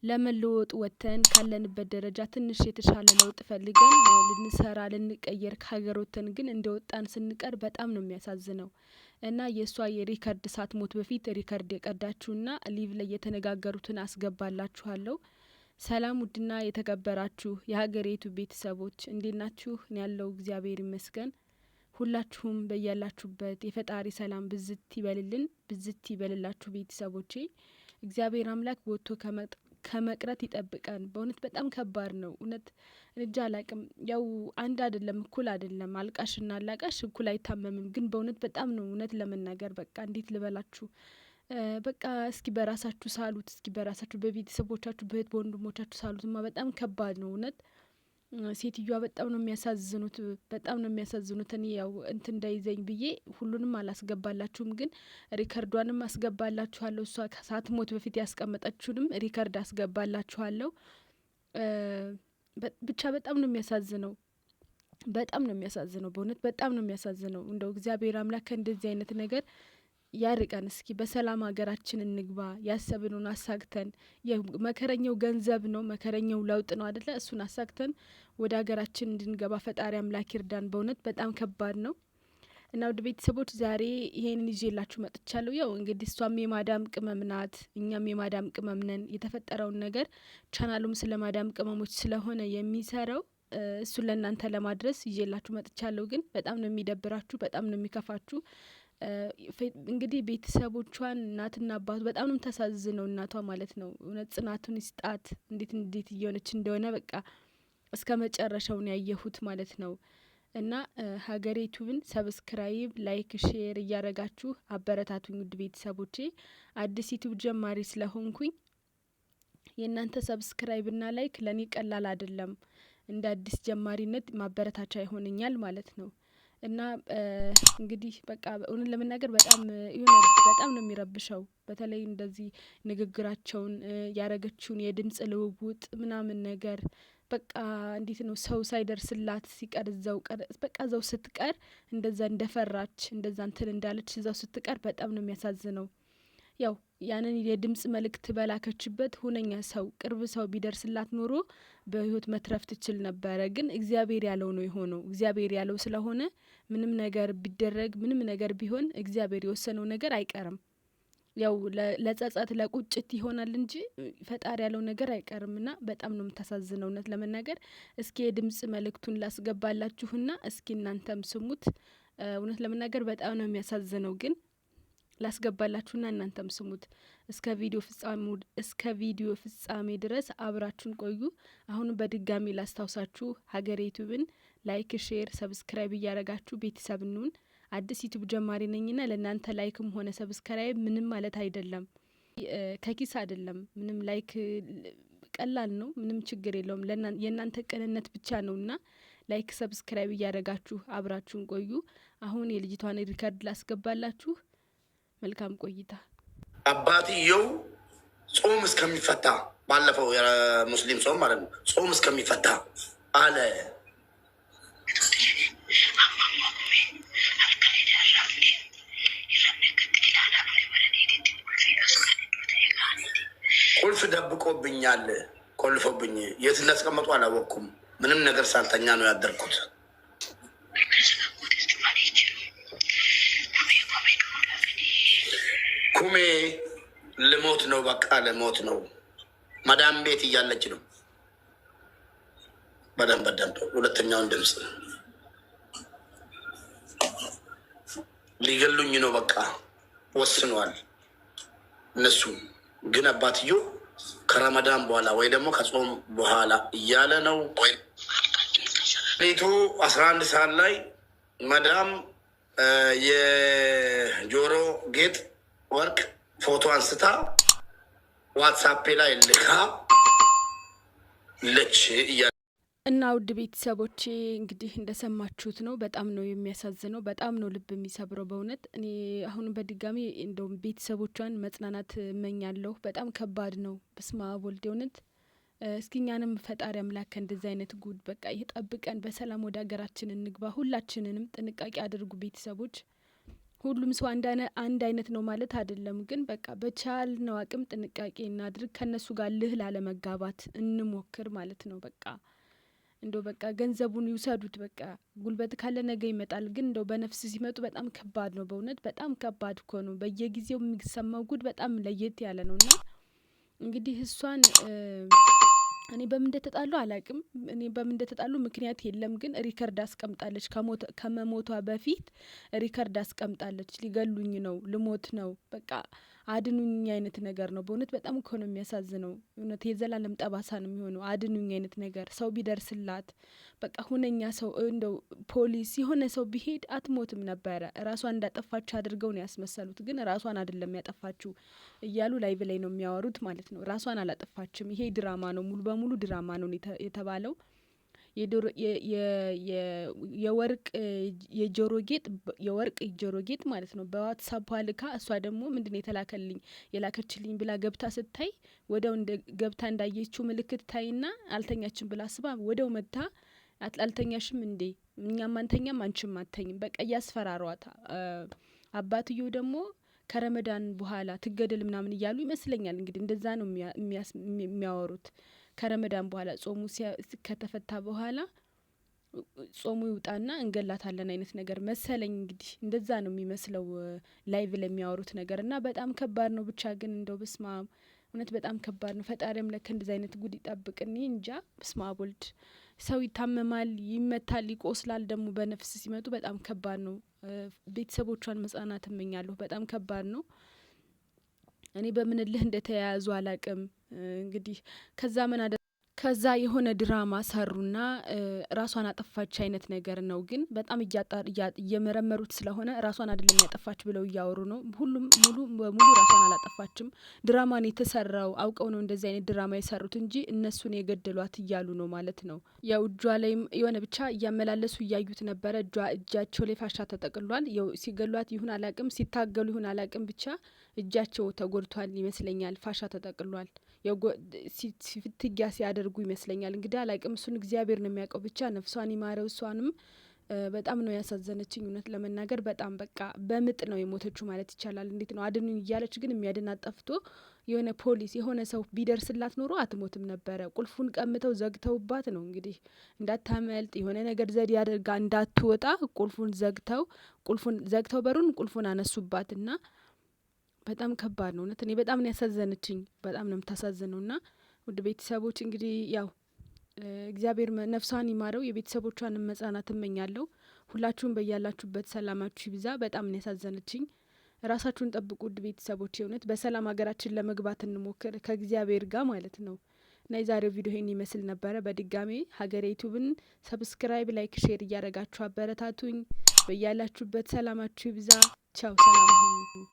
ለመለወጥ ወጥተን ካለንበት ደረጃ ትንሽ የተሻለ ለውጥ ፈልገን ልንሰራ ልንቀየር ከሀገር ወጥተን ግን እንደወጣን ስንቀር በጣም ነው የሚያሳዝነው። እና የእሷ የሪከርድ ሳትሞት በፊት ሪከርድ የቀዳችውና ሊቭ ላይ የተነጋገሩትን አስገባላችኋለሁ። ሰላም ውድና የተከበራችሁ የሀገሬቱ ቤተሰቦች እንዴት ናችሁ? እኔ ያለው እግዚአብሔር ይመስገን። ሁላችሁም በያላችሁበት የፈጣሪ ሰላም ብዝት ይበልልን፣ ብዝት ይበልላችሁ ቤተሰቦቼ። እግዚአብሔር አምላክ ወጥቶ ከመቅረት ይጠብቀን። በእውነት በጣም ከባድ ነው። እውነት እንጃ አላቅም። ያው አንድ አይደለም እኩል አይደለም። አልቃሽና አላቃሽ እኩል አይታመምም። ግን በእውነት በጣም ነው እውነት ለመናገር በቃ እንዴት ልበላችሁ። በቃ እስኪ በራሳችሁ ሳሉት፣ እስኪ በራሳችሁ በቤተሰቦቻችሁ በእህት በወንድሞቻችሁ ሳሉትማ በጣም ከባድ ነው እውነት። ሴትዮዋ በጣም ነው የሚያሳዝኑት፣ በጣም ነው የሚያሳዝኑት። እኔ ያው እንትን እንዳይዘኝ ብዬ ሁሉንም አላስገባላችሁም፣ ግን ሪከርዷንም አስገባላችኋለሁ። እሷ ሳትሞት በፊት ያስቀመጠችውንም ሪከርድ አስገባላችኋለሁ። ብቻ በጣም ነው የሚያሳዝነው፣ በጣም ነው የሚያሳዝነው። በእውነት በጣም ነው የሚያሳዝነው። እንደው እግዚአብሔር አምላክ ከእንደዚህ አይነት ነገር ያርቀን። እስኪ በሰላም ሀገራችን እንግባ። ያሰብነውን አሳክተን መከረኛው ገንዘብ ነው፣ መከረኛው ለውጥ ነው አደለ? እሱን አሳክተን ወደ ሀገራችን እንድንገባ ፈጣሪ አምላክ ይርዳን። በእውነት በጣም ከባድ ነው። እና ውድ ቤተሰቦች ዛሬ ይሄንን ይዤላችሁ መጥቻለሁ። ያው እንግዲህ እሷም የማዳም ቅመም ናት፣ እኛም የማዳም ቅመም ነን። የተፈጠረውን ነገር ቻናሉም ስለ ማዳም ቅመሞች ስለሆነ የሚሰራው እሱን ለእናንተ ለማድረስ ይዤላችሁ መጥቻለሁ። ግን በጣም ነው የሚደብራችሁ፣ በጣም ነው የሚከፋችሁ። እንግዲህ ቤተሰቦቿን እናትና አባቱ በጣም ነው ተሳዝነው፣ እናቷ ማለት ነው። እውነት ጽናቱን ይስጣት። እንዴት እየሆነች እንደሆነ በቃ እስከ መጨረሻው ነው ያየሁት ማለት ነው። እና ሀገሬ ዩቲዩብን ሰብስክራይብ፣ ላይክ፣ ሼር እያረጋችሁ አበረታቱኝ ውድ ቤተሰቦቼ። አዲስ ዩቲዩብ ጀማሪ ስለሆንኩኝ የእናንተ ሰብስክራይብ ና ላይክ ለኔ ቀላል አይደለም። እንደ አዲስ ጀማሪነት ማበረታቻ ይሆነኛል ማለት ነው። እና እንግዲህ በቃ እውነት ለመናገር በጣም በጣም ነው የሚረብሸው። በተለይ እንደዚህ ንግግራቸውን ያረገችውን የድምጽ ልውውጥ ምናምን ነገር በቃ እንዴት ነው ሰው ሳይደርስላት ሲቀር እዛው ስትቀር እንደዛ እንደፈራች እንደዛ እንትን እንዳለች እዛው ስትቀር በጣም ነው የሚያሳዝነው። ያው ያንን የድምጽ መልእክት በላከችበት ሁነኛ ሰው ቅርብ ሰው ቢደርስላት ኖሮ በህይወት መትረፍ ትችል ነበረ። ግን እግዚአብሔር ያለው ነው የሆነው። እግዚአብሔር ያለው ስለሆነ ምንም ነገር ቢደረግ ምንም ነገር ቢሆን እግዚአብሔር የወሰነው ነገር አይቀርም። ያው ለጸጸት ለቁጭት ይሆናል እንጂ ፈጣሪ ያለው ነገር አይቀርምና በጣም ነው የምታሳዝነው እውነት ለመናገር። እስኪ የድምጽ መልእክቱን ላስገባላችሁና እስኪ እናንተም ስሙት። እውነት ለመናገር በጣም ነው የሚያሳዝነው። ግን ላስገባላችሁና እናንተም ስሙት። እስከ ቪዲዮ ፍጻሜ ድረስ አብራችሁን ቆዩ። አሁን በድጋሚ ላስታውሳችሁ ሀገሬ ዩቲዩብን ላይክ፣ ሼር፣ ሰብስክራይብ እያረጋችሁ ቤተሰብ እንሁን። አዲስ ዩቲዩብ ጀማሪ ነኝና ለእናንተ ላይክም ሆነ ሰብስክራይብ ምንም ማለት አይደለም፣ ከኪስ አይደለም። ምንም ላይክ ቀላል ነው፣ ምንም ችግር የለውም። የእናንተ ቅንነት ብቻ ነውና ላይክ ሰብስክራይብ እያረጋችሁ አብራችሁን ቆዩ። አሁን የልጅቷን ሪከርድ ላስገባላችሁ። መልካም ቆይታ። አባትየው ጾም እስከሚፈታ ባለፈው የሙስሊም ጾም ማለት ነው፣ ጾም እስከሚፈታ አለ። ቁልፍ ደብቆብኛል፣ ቆልፎብኝ የት እንዳስቀመጡ አላወቅኩም። ምንም ነገር ሳልተኛ ነው ያደርኩት። ኩሜ ልሞት ነው፣ በቃ ልሞት ነው። መዳም ቤት እያለች ነው። በደንብ ሁለተኛውን ድምፅ ሊገሉኝ ነው፣ በቃ ወስኗል እነሱ። ግን አባትዮ ከረመዳን በኋላ ወይ ደግሞ ከጾም በኋላ እያለ ነው። ሌቱ 11 ሰዓት ላይ መዳም የጆሮ ጌጥ ወርቅ ፎቶ አንስታ ዋትሳፕ ላይ ልካ ለች እያ እና ውድ ቤተሰቦቼ እንግዲህ እንደሰማችሁት ነው። በጣም ነው የሚያሳዝነው፣ በጣም ነው ልብ የሚሰብረው በእውነት። እኔ አሁን በድጋሚ እንደውም ቤተሰቦቿን መጽናናት እመኛለሁ። በጣም ከባድ ነው። በስመ አብ ወልድ እውነት። እስኪ እኛንም ፈጣሪ አምላክ ከእንደዚህ አይነት ጉድ በቃ ይጠብቀን። በሰላም ወደ ሀገራችን እንግባ። ሁላችንንም ጥንቃቄ አድርጉ ቤተሰቦች። ሁሉም ሰው አንድ አይነት ነው ማለት አይደለም፣ ግን በቃ በቻልነው አቅም ጥንቃቄ እናድርግ። ከነሱ ጋር ልህ ላለመጋባት እንሞክር ማለት ነው። በቃ እንደው በቃ ገንዘቡን ይውሰዱት። በቃ ጉልበት ካለ ነገ ይመጣል። ግን እንደው በነፍስ ሲመጡ በጣም ከባድ ነው። በእውነት በጣም ከባድ እኮ ነው። በየጊዜው የሚሰማው ጉድ በጣም ለየት ያለ ነውና እንግዲህ እሷን እኔ በምን እንደተጣሉ አላቅም። እኔ በምን እንደተጣሉ ምክንያት የለም፣ ግን ሪከርድ አስቀምጣለች። ከመሞቷ በፊት ሪከርድ አስቀምጣለች። ሊገሉኝ ነው፣ ልሞት ነው፣ በቃ አድኑኝ አይነት ነገር ነው። በእውነት በጣም እኮ ነው የሚያሳዝነው። እውነት የዘላለም ጠባሳ ነው የሚሆነው። አድኑኝ አይነት ነገር ሰው ቢደርስላት በቃ ሁነኛ ሰው እንደው ፖሊስ የሆነ ሰው ቢሄድ አትሞትም ነበረ። ራሷን እንዳጠፋች አድርገው ነው ያስመሰሉት፣ ግን ራሷን አይደለም ያጠፋችው እያሉ ላይቭ ላይ ነው የሚያወሩት ማለት ነው። ራሷን አላጠፋችም፣ ይሄ ድራማ ነው፣ ሙሉ በሙሉ ድራማ ነው የተባለው። የወርቅ ጆሮ ጌጥ ማለት ነው በዋትሳፕ ልካ። እሷ ደግሞ ምንድነው የላከችልኝ ብላ ገብታ ስታይ ወደው ገብታ እንዳየችው ምልክት ታይና አልተኛችም ብላ አስባ ወደው መታ አልተኛሽም እንዴ? እኛም አንተኛም አንቺም አተኝም፣ በቃ እያስፈራሯት። አባትየው ደግሞ ከረመዳን በኋላ ትገደል ምናምን እያሉ ይመስለኛል። እንግዲህ እንደዛ ነው የሚያወሩት። ከረመዳን በኋላ ጾሙ ከተፈታ በኋላ ጾሙ ይውጣና እንገላታለን አይነት ነገር መሰለኝ። እንግዲህ እንደዛ ነው የሚመስለው ላይቭ ለሚያወሩት ነገር እና በጣም ከባድ ነው። ብቻ ግን እንደው በስማ እውነት በጣም ከባድ ነው። ፈጣሪም ለከ እንደዛ አይነት ጉድ ይጠብቅኝ እንጃ። በስማ ወልድ ሰው ይታመማል፣ ይመታል፣ ይቆስላል። ደግሞ በነፍስ ሲመጡ በጣም ከባድ ነው። ቤተሰቦቿን መጽናናት እመኛለሁ። በጣም ከባድ ነው። እኔ በምንልህ እንደተያያዙ አላቅም። እንግዲህ ከዛ የሆነ ድራማ ሰሩና ራሷን አጠፋች አይነት ነገር ነው። ግን በጣም እየመረመሩት ስለሆነ ራሷን አይደለም ያጠፋች ብለው እያወሩ ነው። ሁሉም ሙሉ በሙሉ ራሷን አላጠፋችም፣ ድራማ ነው የተሰራው፣ አውቀው ነው እንደዚህ አይነት ድራማ የሰሩት እንጂ እነሱን የገደሏት እያሉ ነው ማለት ነው። ያው እጇ ላይም የሆነ ብቻ እያመላለሱ እያዩት ነበረ። እጃቸው ላይ ፋሻ ተጠቅሏል። ያው ሲገሏት ይሁን አላቅም፣ ሲታገሉ ይሁን አላቅም፣ ብቻ እጃቸው ተጎድቷል ይመስለኛል። ፋሻ ተጠቅሏል። ፍትጊያ ሲያደርጉ ይመስለኛል። እንግዲህ አላቅም፣ እሱን እግዚአብሔር ነው የሚያውቀው። ብቻ ነፍሷን ይማረው። እሷንም በጣም ነው ያሳዘነችኝ እውነት ለመናገር። በጣም በቃ በምጥ ነው የሞተችው ማለት ይቻላል። እንዴት ነው አድኑኝ እያለች ግን የሚያድናት ጠፍቶ የሆነ ፖሊስ የሆነ ሰው ቢደርስላት ኖሮ አትሞትም ነበረ። ቁልፉን ቀምተው ዘግተውባት ነው እንግዲህ እንዳታመልጥ የሆነ ነገር ዘዴ አድርጋ እንዳትወጣ ቁልፉን ዘግተው በሩን ቁልፉን አነሱባትና በጣም ከባድ ነው እውነት። እኔ በጣም ነው ያሳዘነችኝ። በጣም ነው የምታሳዝነው። ና ውድ ቤተሰቦች እንግዲህ ያው እግዚአብሔር ነፍሷን ይማረው፣ የቤተሰቦቿንም መጽናናት እመኛለሁ። ሁላችሁም በያላችሁበት ሰላማችሁ ይብዛ። በጣም ነው ያሳዘነችኝ። ራሳችሁን ጠብቁ ውድ ቤተሰቦች። እውነት በሰላም ሀገራችን ለመግባት እንሞክር ከእግዚአብሔር ጋር ማለት ነው። እና የዛሬው ቪዲዮ ይሄን ይመስል ነበረ። በድጋሜ ሀገሬ ዩቱብን ሰብስክራይብ፣ ላይክ፣ ሼር እያደረጋችሁ አበረታቱኝ። በያላችሁበት ሰላማችሁ ይብዛ። ቻው፣ ሰላም ሁኑ።